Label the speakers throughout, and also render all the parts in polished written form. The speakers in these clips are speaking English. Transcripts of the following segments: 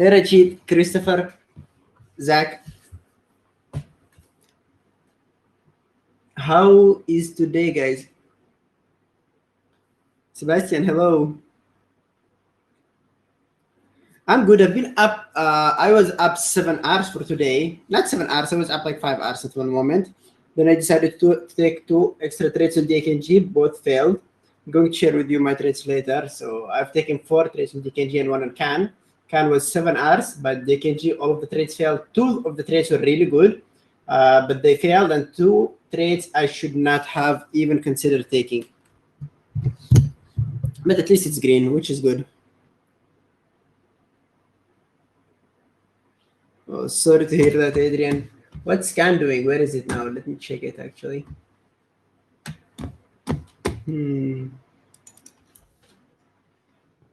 Speaker 1: Hey, Rachid, Christopher, Zach. How is today, guys? Sebastian, hello. I'm good. I've been up. I was up 7 hours for today. Not 7 hours. I was up like 5 hours at one moment. Then I decided to take 2 extra trades on DKNG. Both failed. I'm going to share with you my trades later. So I've taken 4 trades on DKNG and 1 on CAN. CAN was 7 hours, but DKNG, all of the trades failed. 2 of the trades were really good, but they failed, and 2 trades I should not have even considered taking. But at least it's green, which is good. Oh, sorry to hear that, Adrian. What's CAN doing? Where is it now? Let me check it, actually.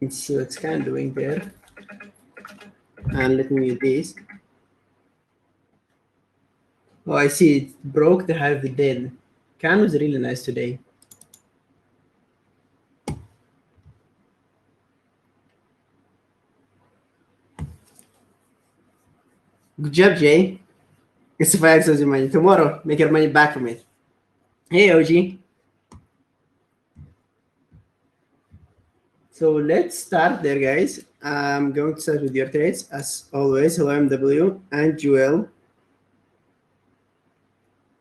Speaker 1: Let's see what's CAN doing there. And let me mute this. Oh, I see. It broke the high of the dead. CAN was really nice today. Good job, Jay. It's 5x of your money. Tomorrow, make your money back from it. Hey, OG. So let's start there, guys. I'm going to start with your trades, as always. Hello, MW and Joel.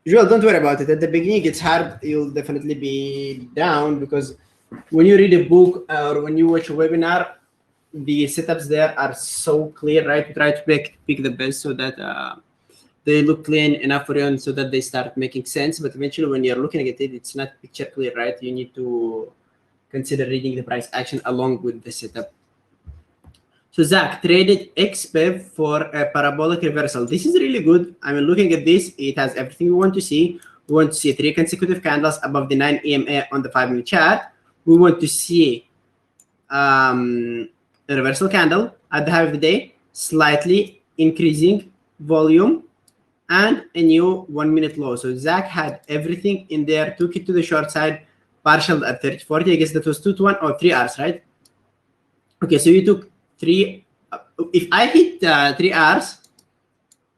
Speaker 1: Joel, don't worry about it. At the beginning, it's hard. You'll definitely be down because when you read a book or when you watch a webinar, the setups there are so clear, right? You try to pick the best so that they look clean enough for you and so that they start making sense. But eventually, when you're looking at it, it's not picture clear, right? You need to consider reading the price action along with the setup. So Zach traded XPEV for a parabolic reversal. This is really good. I mean, looking at this, it has everything we want to see. We want to see 3 consecutive candles above the 9 EMA on the 5-minute chart. We want to see a reversal candle at the high of the day, slightly increasing volume, and a new 1-minute low. So Zach had everything in there, took it to the short side, partial at 30.40. I guess that was 2 to 1 or 3 hours, right? Okay, so you took 3. If I hit 3 hours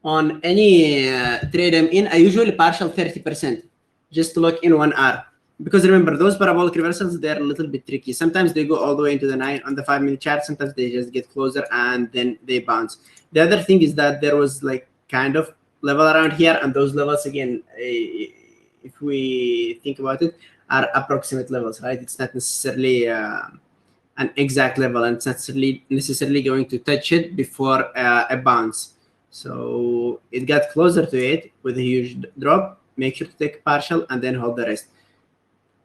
Speaker 1: on any trade I'm in, I usually partial 30% just to lock in 1 hour. Because remember, those parabolic reversals, they're a little bit tricky. Sometimes they go all the way into the 9 on the 5-minute chart. Sometimes they just get closer and then they bounce. The other thing is that there was like kind of level around here, and those levels, again, if we think about it, are approximate levels, right? It's not necessarily an exact level, and it's not necessarily going to touch it before a bounce. So it got closer to it with a huge drop. Make sure to take partial and then hold the rest.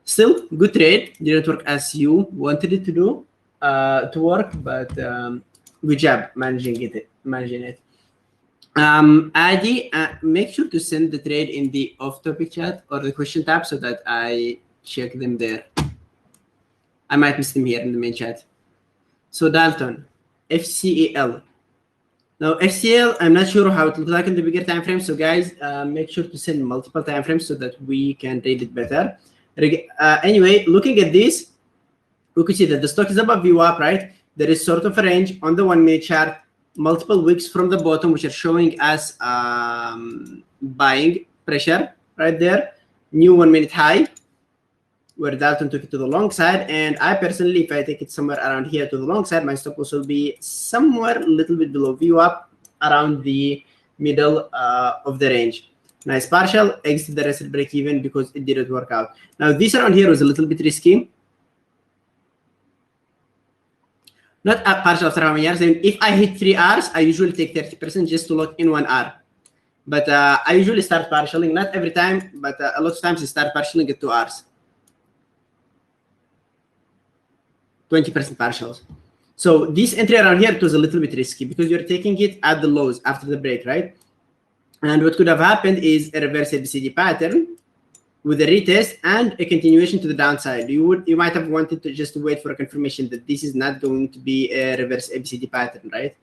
Speaker 1: Still, good trade. Didn't work as you wanted it to do, to work, but good job managing it. Adi, make sure to send the trade in the off-topic chat or the question tab so that I check them there. I might miss them here in the main chat. So Dalton, FCEL. Now FCL, I'm not sure how it looks like in the bigger time frame. So guys, make sure to send multiple time frames so that we can read it better. Anyway, looking at this, we could see that the stock is above VWAP, right? There is sort of a range on the 1-minute chart, multiple wicks from the bottom, which are showing us buying pressure right there. New 1-minute high, where Dalton took it to the long side. And I personally, if I take it somewhere around here to the long side, my stop loss will be somewhere a little bit below VWAP, around the middle of the range. Nice partial, exit the rest at break even because it didn't work out. Now this around here was a little bit risky. Not a partial after how many hours. And if I hit 3 hours, I usually take 30% just to lock in 1 hour. But I usually start partialing, not every time, but a lot of times I start partialing at 2 hours. 20% partials. So this entry around here, it was a little bit risky because you're taking it at the lows after the break, right? And what could have happened is a reverse ABCD pattern with a retest and a continuation to the downside. You might have wanted to just wait for a confirmation that this is not going to be a reverse ABCD pattern, right?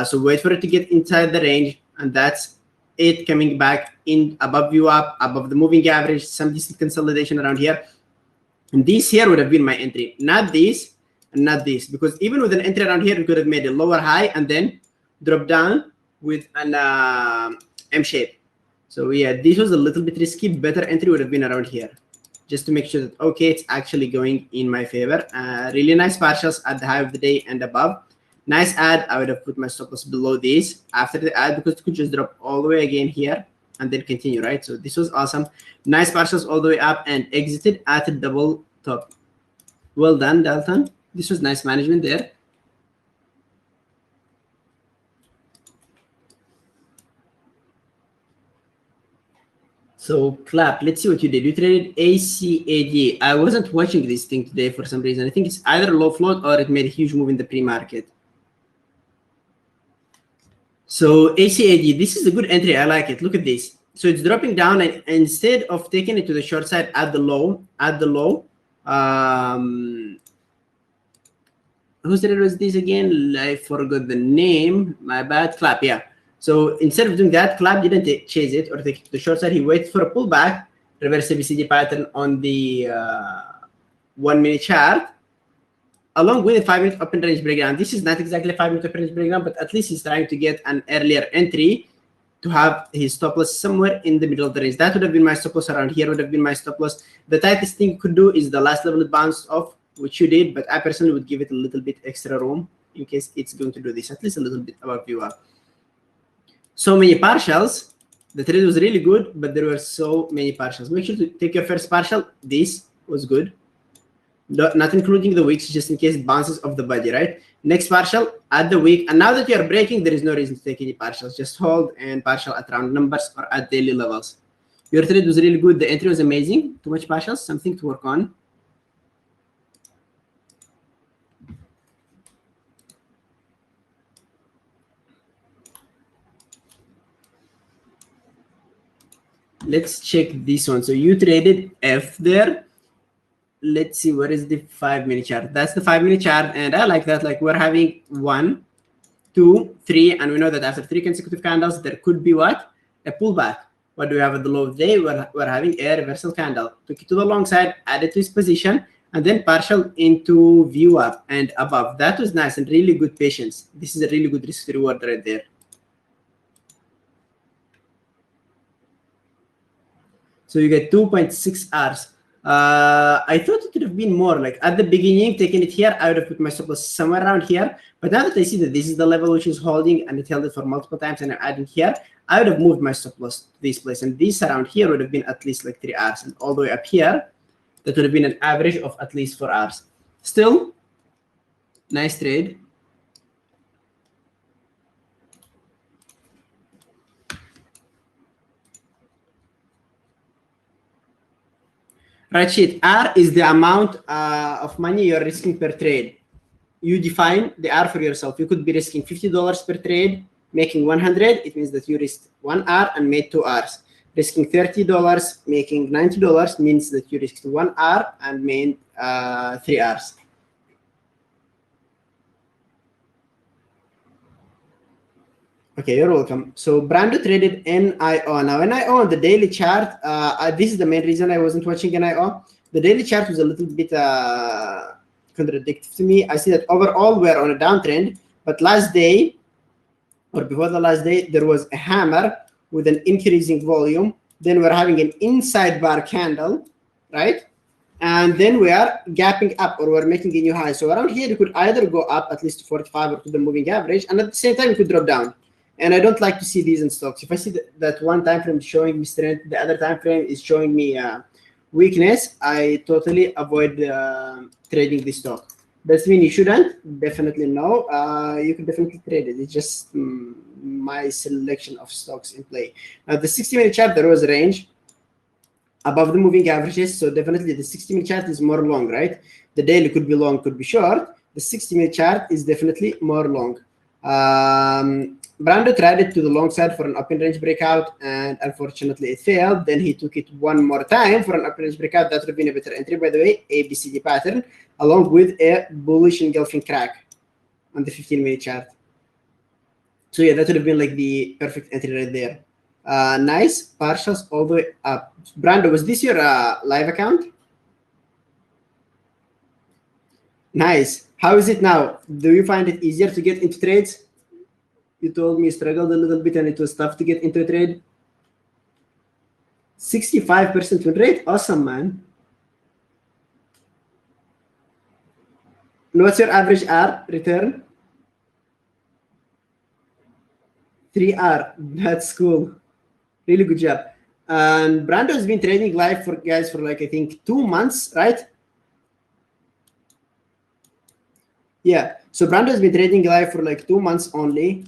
Speaker 1: So wait for it to get inside the range, and that's it coming back in above VWAP, above the moving average, some decent consolidation around here. And this here would have been my entry, not this. and not this, because even with an entry around here, we could have made a lower high and then drop down with an M shape. So yeah, this was a little bit risky. Better entry would have been around here, just to make sure that, okay, it's actually going in my favor. Really nice partials at the high of the day and above. Nice add. I would have put my stop loss below this after the add, because it could just drop all the way again here and then continue, right? So this was awesome. Nice partials all the way up and exited at a double top. Well done, Dalton. This was nice management there. So clap, let's see what you did. You traded ACAD. I wasn't watching this thing today for some reason. I think it's either low float or it made a huge move in the pre-market. So ACAD, this is a good entry. I like it. Look at this. So it's dropping down, and instead of taking it to the short side at the low, whose trade was this again? I forgot the name. My bad. Clap, yeah. So instead of doing that, Clap didn't chase it or take it to the short side. He waited for a pullback, reverse ABCD pattern on the 1 minute chart, along with a 5 minute open range breakdown. This is not exactly a 5 minute open range breakdown, but at least he's trying to get an earlier entry to have his stop loss somewhere in the middle of the range. That would have been my stop loss around here, would have been my stop loss. The tightest thing you could do is the last level it bounced off, which you did, but I personally would give it a little bit extra room in case it's going to do this, at least a little bit above view up. So many partials. The trade was really good, but there were so many partials. Make sure to take your first partial. This was good. Not including the wicks, just in case it bounces off the body, right? Next partial at the wick. And now that you are breaking, there is no reason to take any partials. Just hold and partial at round numbers or at daily levels. Your trade was really good. The entry was amazing. Too much partials, something to work on. Let's check this one. So you traded F there. Let's see, what is the 5 minute chart? That's the 5 minute chart, and I like that. Like, we're having 1, 2, 3, and we know that after 3 consecutive candles, there could be what? A pullback. What do we have at the low of the day? We're having a reversal candle. Took it to the long side, added to his position, and then partial into view up and above. That was nice and really good patience. This is a really good risk reward right there. So you get 2.6 hours. I thought it would have been more. Like at the beginning, taking it here, I would have put my stop loss somewhere around here. But now that I see that this is the level which is holding and it held it for multiple times and I'm adding here, I would have moved my stop loss to this place. And this around here would have been at least like 3 hours. And all the way up here, that would have been an average of at least 4 hours. Still, nice trade. Right sheet, R is the amount of money you're risking per trade. You define the R for yourself. You could be risking $50 per trade, making 100. It means that you risked 1 hour and made 2 hours. Risking $30, making $90 means that you risked 1 hour and made 3 hours. Okay, you're welcome. So Brando traded NIO. Now NIO on the daily chart, this is the main reason I wasn't watching NIO. The daily chart was a little bit contradictory to me. I see that overall we're on a downtrend, but last day or before the last day, there was a hammer with an increasing volume. Then we're having an inside bar candle, right? And then we are gapping up or we're making a new high. So around here, you could either go up at least to 45 or to the moving average, and at the same time, you could drop down. And I don't like to see these in stocks. If I see that one time frame showing me strength, the other time frame is showing me weakness, I totally avoid trading this stock. Does it mean you shouldn't? Definitely no. You can definitely trade it. It's just my selection of stocks in play. Now, the 60-minute chart, there was a range above the moving averages. So definitely the 60-minute chart is more long, right? The daily could be long, could be short. The 60-minute chart is definitely more long. Brando tried it to the long side for an open range breakout, and unfortunately it failed. Then he took it one more time for an open range breakout. That would have been a better entry, by the way, ABCD pattern, along with a bullish engulfing crack on the 15-minute chart. So yeah, that would have been like the perfect entry right there. Nice partials all the way up. Brando, was this your live account? Nice. How is it now? Do you find it easier to get into trades? You told me you struggled a little bit and it was tough to get into a trade. 65% win rate? Awesome, man. And what's your average R return? 3R. That's cool. Really good job. And Brando has been trading live for guys for like, I think 2 months, right? Yeah. So Brando has been trading live for like 2 months only.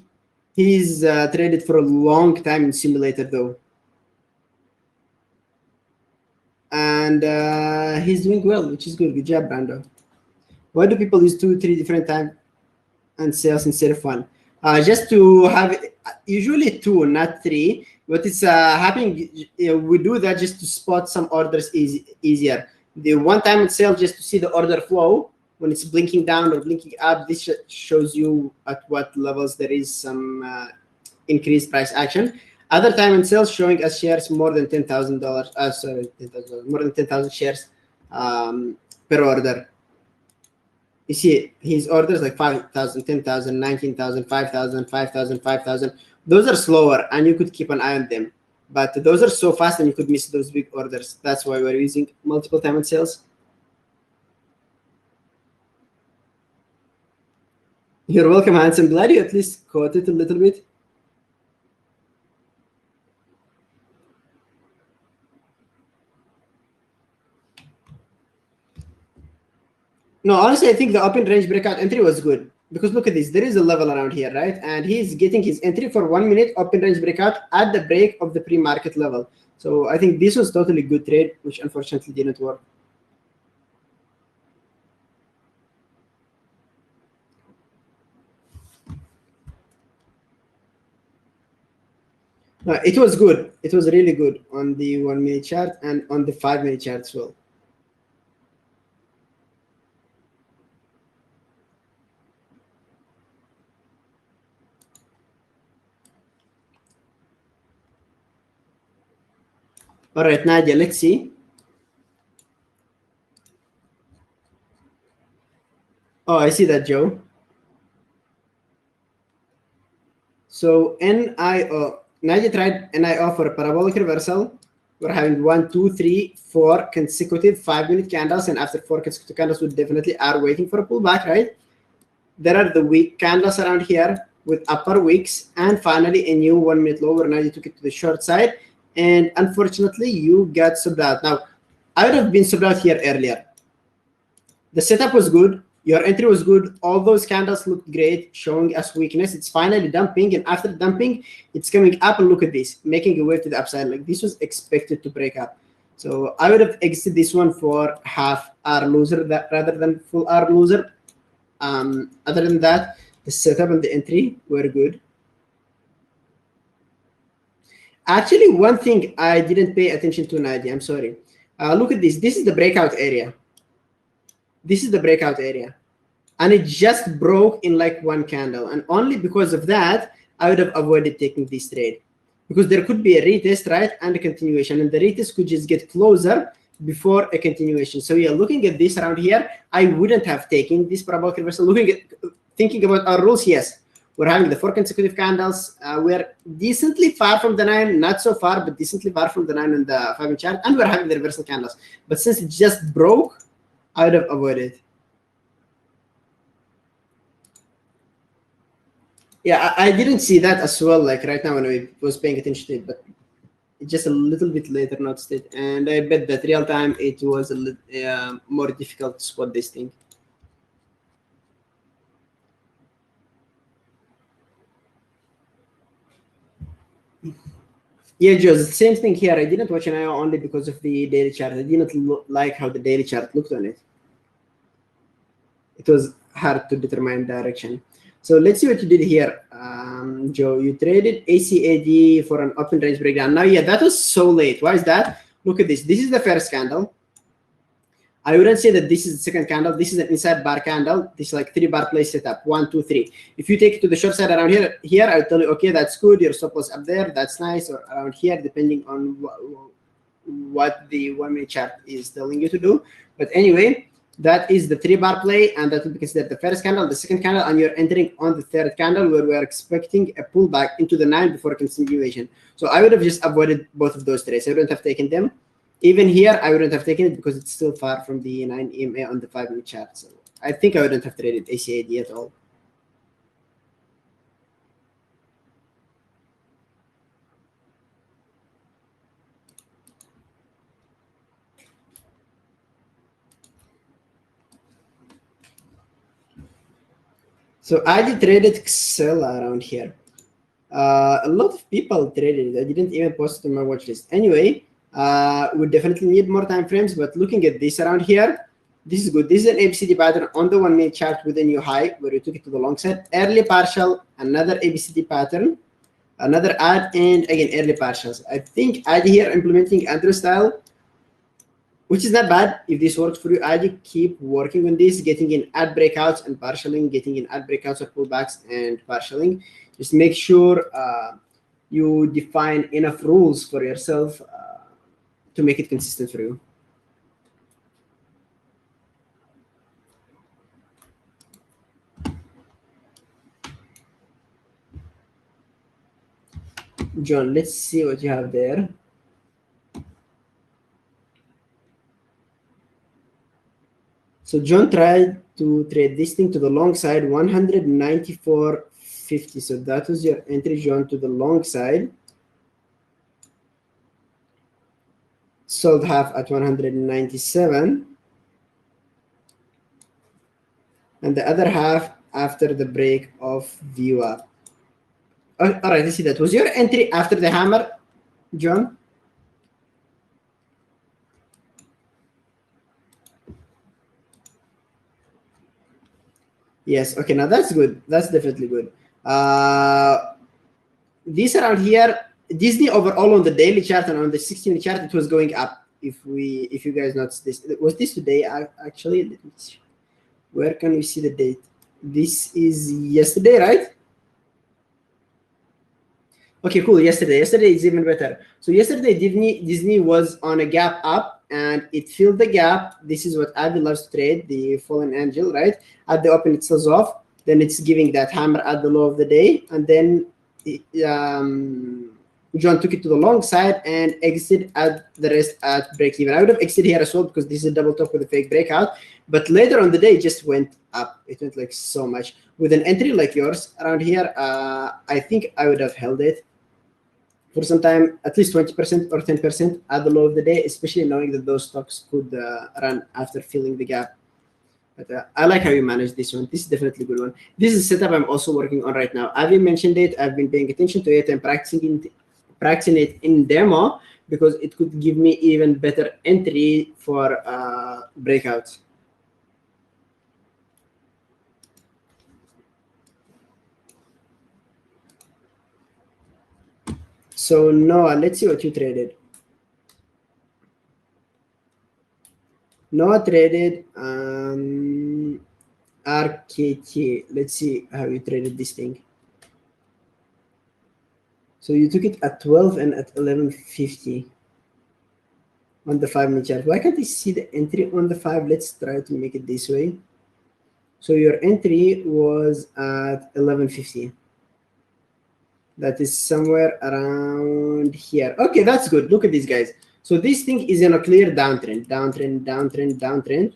Speaker 1: He's traded for a long time in simulator though. And he's doing well, which is good. Good job, Brando. Why do people use 2, 3 different time and sales instead of one? Just to have usually 2, not 3. But it's happening. We do that just to spot some orders easier. The one time and sale just to see the order flow when it's blinking down or blinking up. This shows you at what levels there is some increased price action. Other time and sales showing us shares more than $10,000. Sorry, more than 10,000 shares per order. You see his orders like 5,000, 10,000, 19,000, 5,000, 5,000, 5,000. Those are slower and you could keep an eye on them. But those are so fast and you could miss those big orders. That's why we're using multiple time and sales. You're welcome, Hans. I'm glad you at least caught it a little bit. No, honestly, I think the open range breakout entry was good because look at this. There is a level around here, right? And he's getting his entry for 1 minute open range breakout at the break of the pre-market level. So I think this was totally good trade, which unfortunately didn't work. It was good. It was really good on the 1 minute chart and on the 5 minute chart as well. All right, Nadia, let's see. Oh, I see that, Joe. So NIO, Nadia tried NIO for a parabolic reversal. We're having 1, 2, 3, 4 consecutive 5 minute candles, and after 4 consecutive candles, we definitely are waiting for a pullback, right? There are the weak candles around here with upper wicks, and finally a new 1 minute low where Nadia took it to the short side, and unfortunately you got subbed out. Now, I would have been subbed out here earlier. The setup was good. Your entry was good. All those candles looked great, showing us weakness. It's finally dumping, and after dumping, it's coming up, and look at this, making a way to the upside. Like this was expected to break up. So I would have exited this one for half R loser rather than full R loser. Other than that, the setup and the entry were good. Actually, one thing I didn't pay attention to, Nadia, I'm sorry. Look at this. This is the breakout area. This is the breakout area. And it just broke in like one candle. And only because of that, I would have avoided taking this trade. Because there could be a retest, right? And a continuation. And the retest could just get closer before a continuation. So yeah, looking at this around here, I wouldn't have taken this parabolic reversal. Thinking about our rules, yes. We're having the 4 consecutive candles. We're decently far from the 9, not so far, but decently far from the 9 on the 5 minute chart. And we're having the reversal candles. But since it just broke, I would have avoided. Yeah, I didn't see that as well, like right now when I was paying attention to it, but just a little bit later noticed it. And I bet that real time it was a little more difficult to spot this thing. Yeah, Joe, the same thing here. I didn't watch an IO only because of the daily chart. I didn't like how the daily chart looked on it. It was hard to determine direction. So let's see what you did here, Joe. You traded ACAD for an open range breakdown. Now, yeah, that was so late. Why is that? Look at this. This is the first candle. I wouldn't say that this is the second candle. This is an inside bar candle. This is like 3-bar play setup. 1, 2, 3. If you take it to the short side around here, I'll tell you, okay, that's good. Your stop loss up there. That's nice. Or around here, depending on what the 1 minute chart is telling you to do. But anyway, That is the 3-bar play, and that will be considered the first candle, the second candle, and you're entering on the third candle where we are expecting a pullback into the 9 before continuation. So I would have just avoided both of those trades. I wouldn't have taken them. Even here, I wouldn't have taken it because it's still far from the 9 EMA on the 5-minute chart. So I think I wouldn't have traded ACAD at all. So I did traded Excel around here. A lot of people traded it. I didn't even post it on my watch list. Anyway, we definitely need more time frames, but looking at this around here, this is good. This is an ABCD pattern on the 1-minute chart with a new high where you took it to the long side. Early partial, another ABCD pattern, another add, and again, early partials. I think add here implementing Andrew style, which is not bad. If this works for you, I'd keep working on this, getting in add breakouts and partialing, getting in add breakouts or pullbacks and partialing. Just make sure you define enough rules for yourself to make it consistent for you. John, let's see what you have there. So John tried to trade this thing to the long side, 194.50. So that was your entry, John, to the long side. Sold half at 197. And the other half after the break of VWAP. All right, I see that. Was your entry after the hammer, John? Yes, okay, now that's good. That's definitely good. This around here, Disney overall on the daily chart and on the 16-minute chart, it was going up. If you guys noticed this, was this today actually? Let me see. Where can we see the date? This is yesterday, right? Okay, cool. Yesterday is even better. So yesterday, Disney was on a gap up and it filled the gap. This is what Abby loves to trade, the fallen angel, right? At the open, it sells off. Then it's giving that hammer at the low of the day, and then John took it to the long side and exited at the rest at break even. I would have exited here as well because this is a double top with a fake breakout. But later on the day, it just went up. It went like so much. With an entry like yours around here, I think I would have held it for some time, at least 20% or 10% at the low of the day, especially knowing that those stocks could run after filling the gap. But I like how you manage this one. This is definitely a good one. This is a setup I'm also working on right now. I've mentioned it. I've been paying attention to it and practicing it in demo because it could give me even better entry for breakouts. So Noah, let's see what you traded. Noah traded RKT. Let's see how you traded this thing. So you took it at 12 and at 11.50 on the 5-minute chart. Why can't I see the entry on the 5? Let's try to make it this way. So your entry was at 11.50. That is somewhere around here. Okay, that's good. Look at these guys. So this thing is in a clear downtrend, downtrend.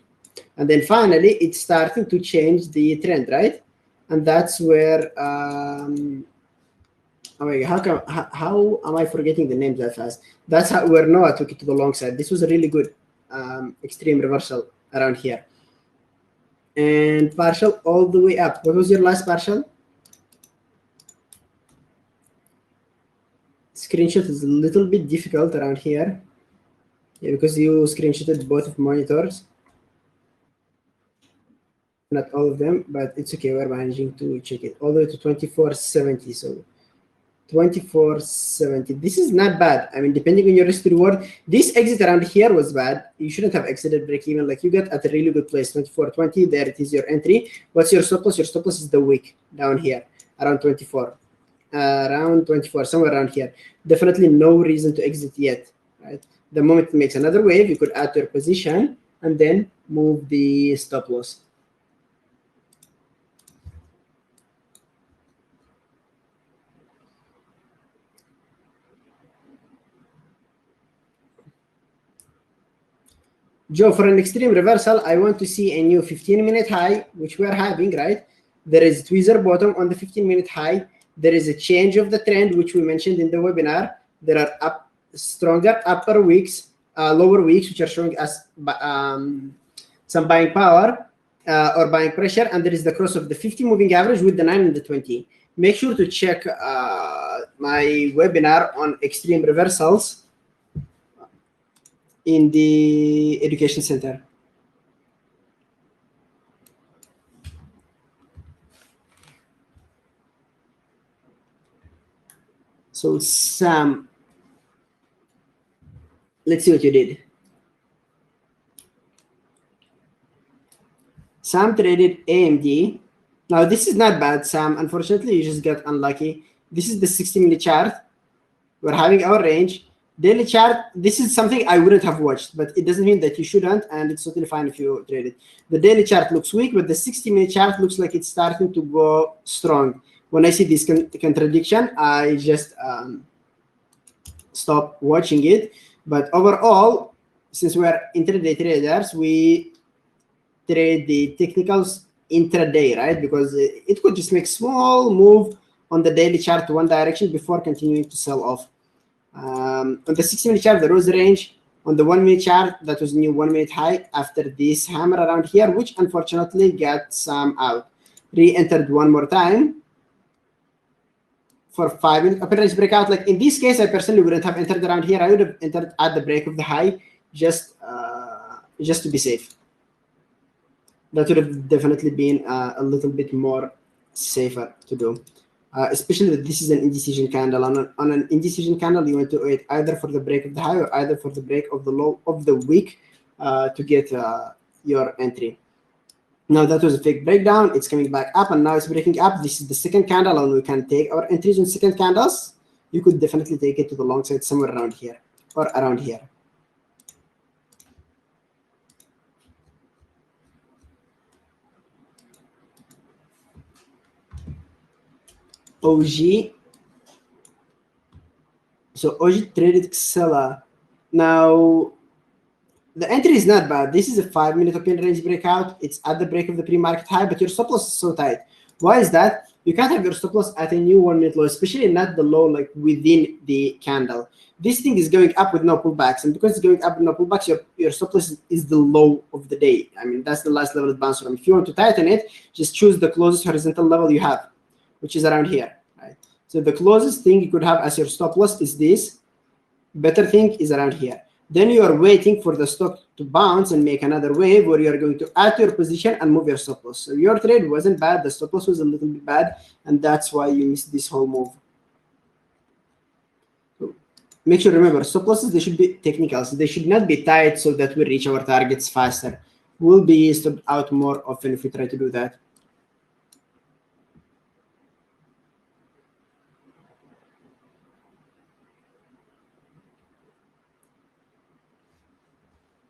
Speaker 1: And then finally, it's starting to change the trend, right? And that's where, oh my God, how am I forgetting the names that fast? That's how where Noah took it to the long side. This was a really good extreme reversal around here. And partial all the way up. What was your last partial? Screenshot is a little bit difficult around here. Yeah, because you screenshotted both of monitors. Not all of them, but it's okay. We're managing to check it all the way to 2470. So 2470. This is not bad. I mean, depending on your risk to reward, this exit around here was bad. You shouldn't have exited break even. Like you got at a really good place, 2420. There it is, your entry. What's your stop loss? Your stop loss is the wick down here around 24. Around 24, somewhere around here. Definitely no reason to exit yet, right? The moment it makes another wave, you could add to your position and then move the stop loss. Joe, for an extreme reversal, I want to see a new 15-minute high, which we are having, right? There is tweezer bottom on the 15-minute high. There is a change of the trend, which we mentioned in the webinar. There are stronger upper wicks, lower wicks, which are showing us some buying power or buying pressure. And there is the cross of the 50 moving average with the 9 and the 20. Make sure to check my webinar on extreme reversals in the education center. So Sam, let's see what you did. Sam traded AMD. Now this is not bad, Sam. Unfortunately, you just got unlucky. This is the 60-minute chart. We're having our range. Daily chart, this is something I wouldn't have watched, but it doesn't mean that you shouldn't, and it's totally fine if you trade it. The daily chart looks weak, but the 60-minute chart looks like it's starting to go strong. When I see this contradiction, I just stop watching it. But overall, since we are intraday traders, we trade the technicals intraday, right? Because it could just make small move on the daily chart to one direction before continuing to sell off. On the 60-minute chart, there was a range. On the 1-minute chart, that was new 1-minute high after this hammer around here, which unfortunately got some out. Re-entered one more time for 5 minutes. Upper range breakout. Like in this case, I personally wouldn't have entered around here. I would have entered at the break of the high just to be safe. That would have definitely been a little bit more safer to do. Especially that this is an indecision candle. On an indecision candle, you want to wait either for the break of the high or either for the break of the low of the week to get your entry. Now that was a fake breakdown. It's coming back up, and now it's breaking up. This is the second candle, and we can take our entries on second candles. You could definitely take it to the long side somewhere around here or around here. OG. So OG traded Xella. Now the entry is not bad. This is a 5-minute open range breakout. It's at the break of the pre-market high, but your stop loss is so tight. Why is that? You can't have your stop loss at a new 1-minute low, especially not the low like within the candle. This thing is going up with no pullbacks, and because it's going up with no pullbacks, your stop loss is the low of the day. I mean, that's the last level it bounced from. If you want to tighten it, just choose the closest horizontal level you have, which is around here. Right? So the closest thing you could have as your stop loss is this. Better thing is around here. Then you are waiting for the stock to bounce and make another wave where you are going to add to your position and move your stop loss. So your trade wasn't bad. The stop loss was a little bit bad, and that's why you missed this whole move. So make sure, remember, stop losses, they should be technicals. They should not be tight so that we reach our targets faster. We'll be stopped out more often if we try to do that.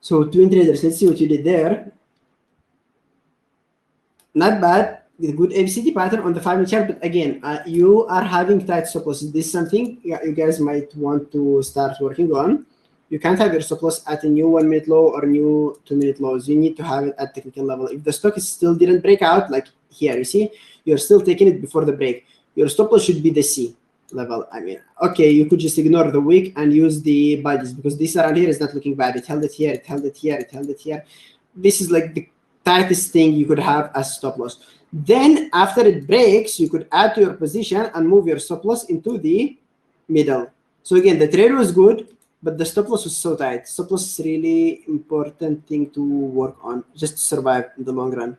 Speaker 1: So twin traders, let's see what you did there. Not bad, with a good ABCD pattern on the 5-minute chart, but again, you are having tight stop losses. This is something you guys might want to start working on. You can't have your stop loss at a new 1-minute low or new 2-minute lows. You need to have it at technical level. If the stock is still didn't break out, like here, you see, you're still taking it before the break. Your stop loss should be the C level. I mean, okay, you could just ignore the wick and use the bodies because this around here is not looking bad. It held it here, it held it here, it held it here. This is like the tightest thing you could have as stop loss. Then after it breaks, you could add to your position and move your stop loss into the middle. So again, the trade was good, but the stop loss was so tight. Stop loss is really important thing to work on just to survive in the long run.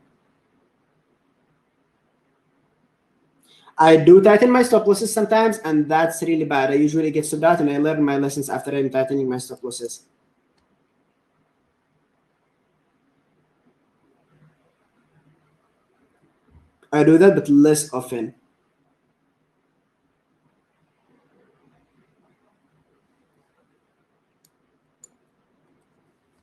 Speaker 1: I do tighten my stop losses sometimes, and that's really bad. I usually get stopped out, and I learn my lessons after I'm tightening my stop losses. I do that, but less often.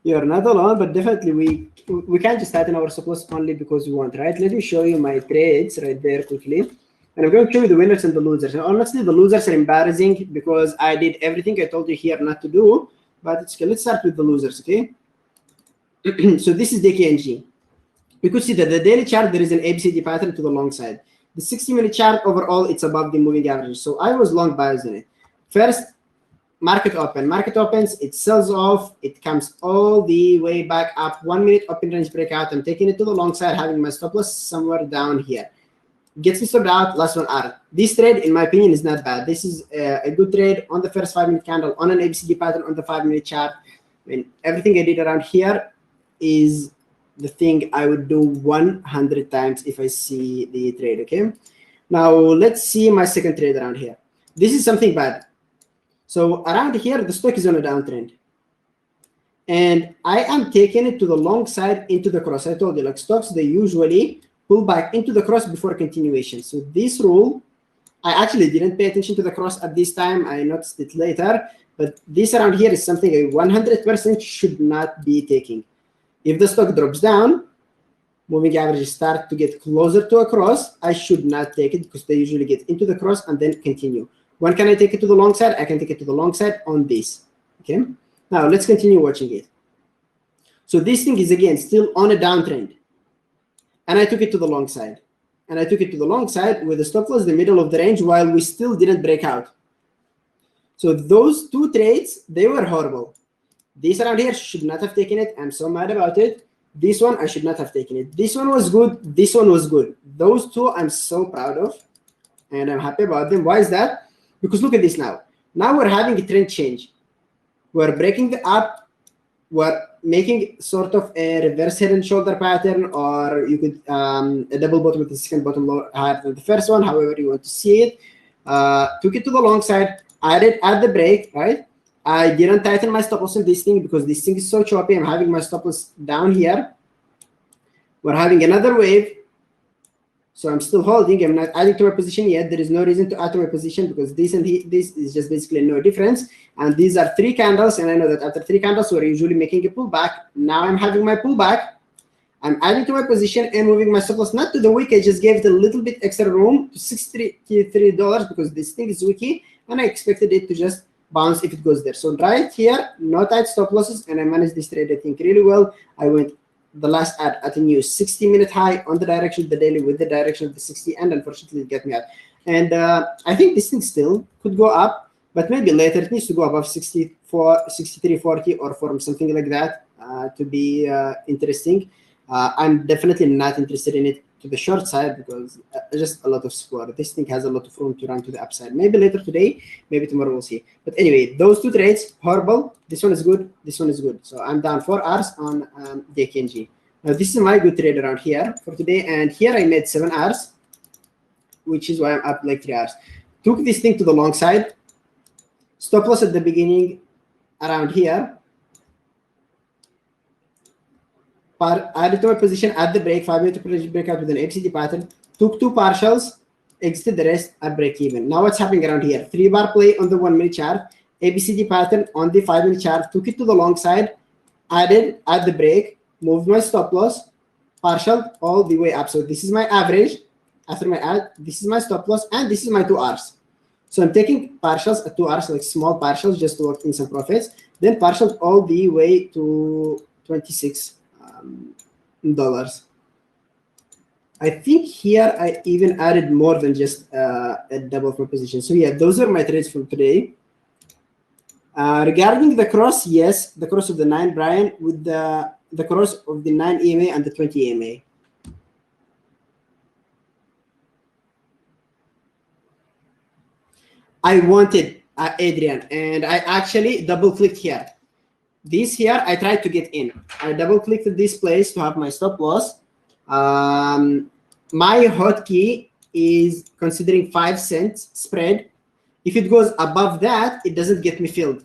Speaker 1: You're not alone, but definitely we can't just tighten our surplus only because we want, right? Let me show you my trades right there quickly. And I'm going to show you the winners and the losers. And honestly, the losers are embarrassing because I did everything I told you here not to do. But it's okay. Let's start with the losers, okay? So this is DKNG. We could see that the daily chart, there is an ABCD pattern to the long side. The 60-minute chart overall, it's above the moving average. So I was long biased in it. First, market opens, it sells off, it comes all the way back up. 1 minute open range breakout. I'm taking it to the long side, having my stop loss somewhere down here. Gets me stopped out, last one out. This trade, in my opinion, is not bad. This is a good trade on the first 5-minute candle, on an ABCD pattern, on the 5-minute chart. I mean, everything I did around here is the thing I would do 100 times if I see the trade, okay? Now, let's see my second trade around here. This is something bad. So around here, the stock is on a downtrend. And I am taking it to the long side into the cross. I told you, like stocks, they usually pull back into the cross before continuation. So this rule, I actually didn't pay attention to the cross at this time. I noticed it later. But this around here is something I 100% should not be taking. If the stock drops down, moving averages start to get closer to a cross, I should not take it because they usually get into the cross and then continue. When can I take it to the long side? I can take it to the long side on this. Okay. Now let's continue watching it. So this thing is again still on a downtrend. And I took it to the long side. And I took it to the long side with the stop loss in the middle of the range while we still didn't break out. So those two trades, they were horrible. This around here should not have taken it. I'm so mad about it. This one, I should not have taken it. This one was good. This one was good. Those two, I'm so proud of. And I'm happy about them. Why is that? Because look at this now. Now we're having a trend change. We're breaking the up. We're making sort of a reverse head and shoulder pattern, or you could a double bottom with the second bottom lower higher than the first one, however you want to see it. Took it to the long side, added at the break, right? I didn't tighten my stop loss on this thing because this thing is so choppy. I'm having my stop loss down here. We're having another wave. So I'm still holding. I'm not adding to my position yet. There is no reason to add to my position because this and this is just basically no difference. And these are 3 candles. And I know that after 3 candles, we're usually making a pullback. Now I'm having my pullback. I'm adding to my position and moving my stop loss not to the wick. I just gave it a little bit extra room to $63 because this thing is wicky. And I expected it to just bounce if it goes there. So right here, no tight stop losses. And I managed this trade, I think, really well. I went the last at a new 60-minute high on the direction of the daily with the direction of the 60, and unfortunately it got me out. And I think this thing still could go up, but maybe later it needs to go above 64, 63.40 or form something like that to be interesting. I'm definitely not interested in it to the short side because just a lot of support. This thing has a lot of room to run to the upside. Maybe later today, maybe tomorrow we'll see. But anyway, those two trades, horrible. This one is good. This one is good. So I'm down 4 hours on DKNG. Now this is my good trade around here for today. And here I made 7 hours, which is why I'm up like 3 hours. Took this thing to the long side. Stop loss at the beginning around here. Added to my position at the break, 5-minute breakout with an ABCD pattern, took 2 partials, exited the rest at break even. Now what's happening around here? 3-bar play on the 1-minute chart, ABCD pattern on the 5-minute chart, took it to the long side, added at the break, moved my stop loss, partial all the way up. So this is my average after my add, this is my stop loss, and this is my 2 hours. So I'm taking partials at 2 hours, like small partials just to work in some profits, then partials all the way to $26. I think here I even added more than just a double of my position. So yeah, those are my trades for today. Regarding the cross, yes, the cross of the 9, Brian, with the cross of the 9 EMA and the 20 EMA. I wanted Adrian, and I actually double-clicked here. This here, I tried to get in. I double-clicked this place to have my stop loss. My hotkey is considering 5 cents spread. If it goes above that, it doesn't get me filled.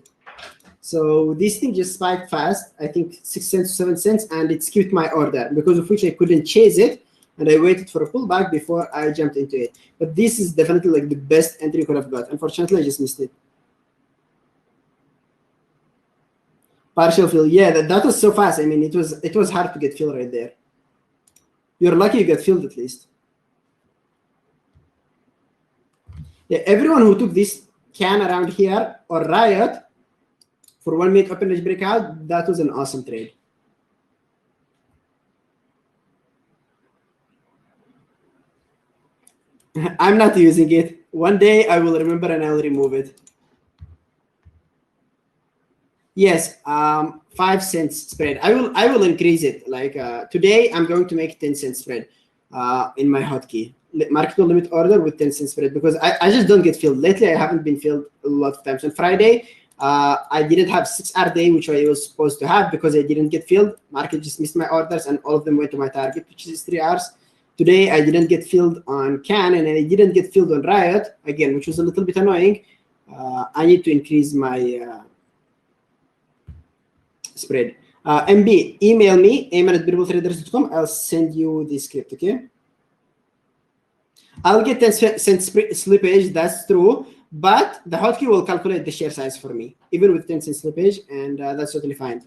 Speaker 1: So this thing just spiked fast, I think 6 cents to 7 cents, and it skipped my order, because of which I couldn't chase it, and I waited for a pullback before I jumped into it. But this is definitely like the best entry you could have got. Unfortunately, I just missed it. Partial fill. Yeah, that was so fast. I mean, it was hard to get fill right there. You're lucky you got filled at least. Yeah, everyone who took this can around here or Riot for 1 minute open range breakout, that was an awesome trade. I'm not using it. One day I will remember and I'll remove it. Yes, 5 cents spread. I will increase it. Like today, I'm going to make 10-cent spread in my hotkey. Market will limit order with 10-cent spread because I just don't get filled. Lately, I haven't been filled a lot of times. On Friday, I didn't have 6-hour day, which I was supposed to have because I didn't get filled. Market just missed my orders and all of them went to my target, which is 3 hours. Today, I didn't get filled on Can and I didn't get filled on Riot, again, which was a little bit annoying. I need to increase my spread. MB, email me, ayman@bearabletraders.com. I'll send you the script, okay? I'll get 10-cent slippage, that's true, but the hotkey will calculate the share size for me, even with 10-cent slippage, and that's totally fine.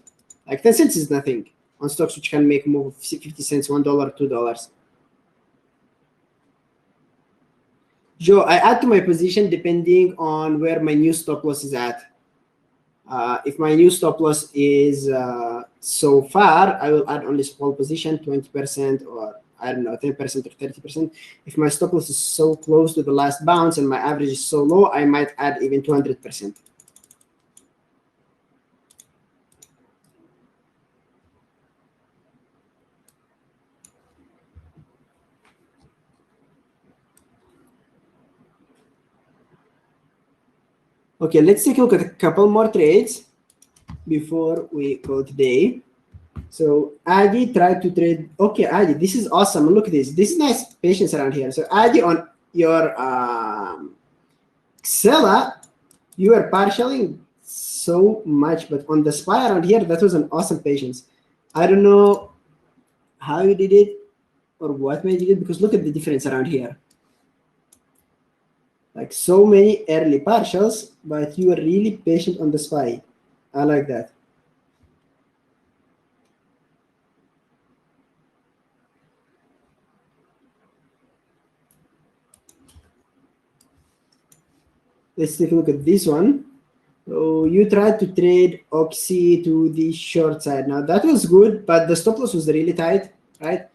Speaker 1: Like 10 cents is nothing on stocks which can make move 50 cents, $1, $2. Joe, I add to my position depending on where my new stop loss is at. If my new stop loss is so far, I will add only small position, 20% or I don't know, 10% or 30%. If my stop loss is so close to the last bounce and my average is so low, I might add even 200%. Okay, let's take a look at a couple more trades before we call today. So Adi tried to trade. Okay, Adi, this is awesome. Look at this. This is nice patience around here. So Adi, on your Xella, you are partialing so much, but on the SPY around here, that was an awesome patience. I don't know how you did it or what made you do it, because look at the difference around here. Like so many early partials, but you are really patient on the SPY. I like that. Let's take a look at this one. So you tried to trade Oxy to the short side. Now that was good, but the stop loss was really tight, right?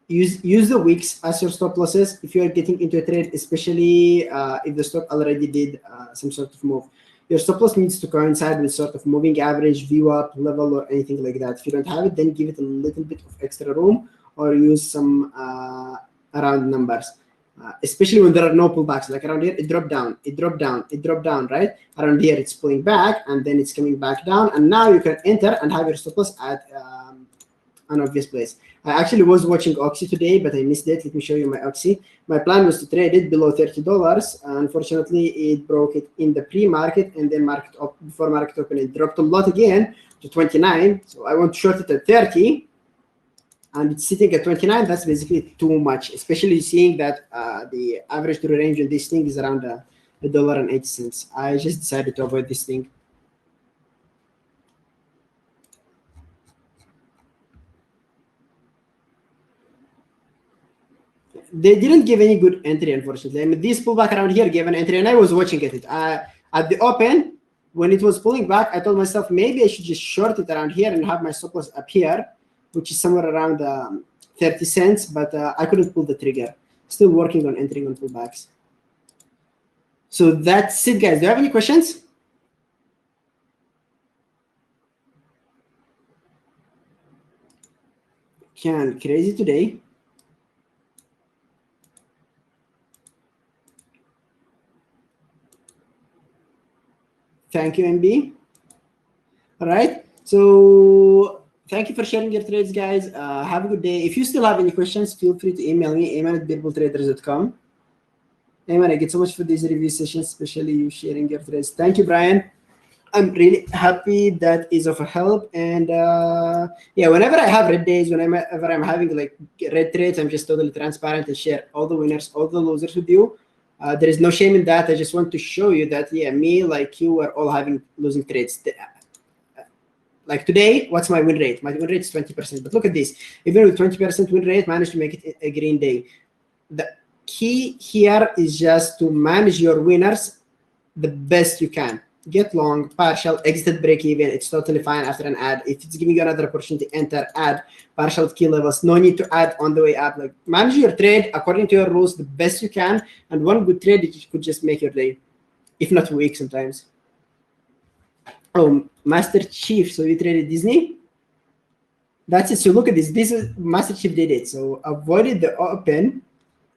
Speaker 1: Use the wicks as your stop losses if you are getting into a trade, especially if the stock already did some sort of move. Your stop loss needs to coincide with sort of moving average, view up, level, or anything like that. If you don't have it, then give it a little bit of extra room or use some round numbers. Especially when there are no pullbacks, like around here, it dropped down, it dropped down, it dropped down, right? Around here, it's pulling back, and then it's coming back down, and now you can enter and have your stop loss at an obvious place. I actually was watching Oxy today, but I missed it. Let me show you my Oxy. My plan was to trade it below $30. Unfortunately, it broke it in the pre-market, and then before market open, it dropped a lot again to 29. So I want to short it at 30. And it's sitting at 29, that's basically too much, especially seeing that the average true range on this thing is around $1.80. I just decided to avoid this thing. They didn't give any good entry, unfortunately. I mean, this pullback around here gave an entry, and I was watching it. At the open, when it was pulling back, I told myself maybe I should just short it around here and have my stop loss up here, which is somewhere around 30 cents, but I couldn't pull the trigger. Still working on entering on pullbacks. So that's it, guys. Do you have any questions? Crazy today. Thank you, MB. All right. So thank you for sharing your trades, guys. Have a good day. If you still have any questions, feel free to email me, ayman@bearabletraders.com. Ayman, I get so much for these review sessions, especially you sharing your trades. Thank you, Brian. I'm really happy that is of a help. And yeah, whenever I have red days, whenever I'm having like red trades, I'm just totally transparent and share all the winners, all the losers with you. There is no shame in that. I just want to show you that, yeah, me, like you, are all having losing trades. like today, what's my win rate? My win rate is 20%. But look at this. Even with 20% win rate, managed to make it a green day. The key here is just to manage your winners the best you can. Get long, partial, exited, break even. It's totally fine after an ad. If it's giving you another opportunity, enter, add, partial key levels. No need to add on the way up. Like manage your trade according to your rules the best you can. And one good trade could just make your day, if not week sometimes. Oh, Master Chief. So you traded Disney? That's it. So look at this. This is Master Chief did it. So avoided the open,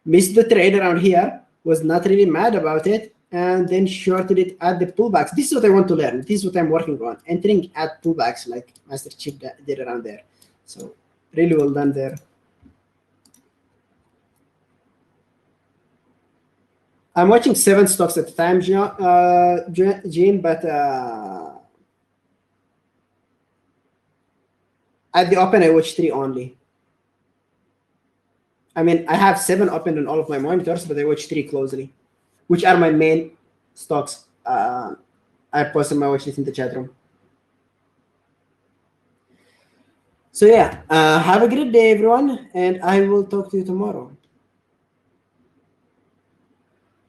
Speaker 1: missed the trade around here, was not really mad about it, and then shorted it at the pullbacks. This is what I want to learn. This is what I'm working on. Entering at pullbacks like Master Chief did around there. So really well done there. I'm watching 7 stocks at a time, Gene, but at the open, I watch 3 only. I mean, I have 7 open on all of my monitors, but I watch 3 closely, which are my main stocks. I posted my watch list in the chat room. So yeah, have a great day, everyone, and I will talk to you tomorrow.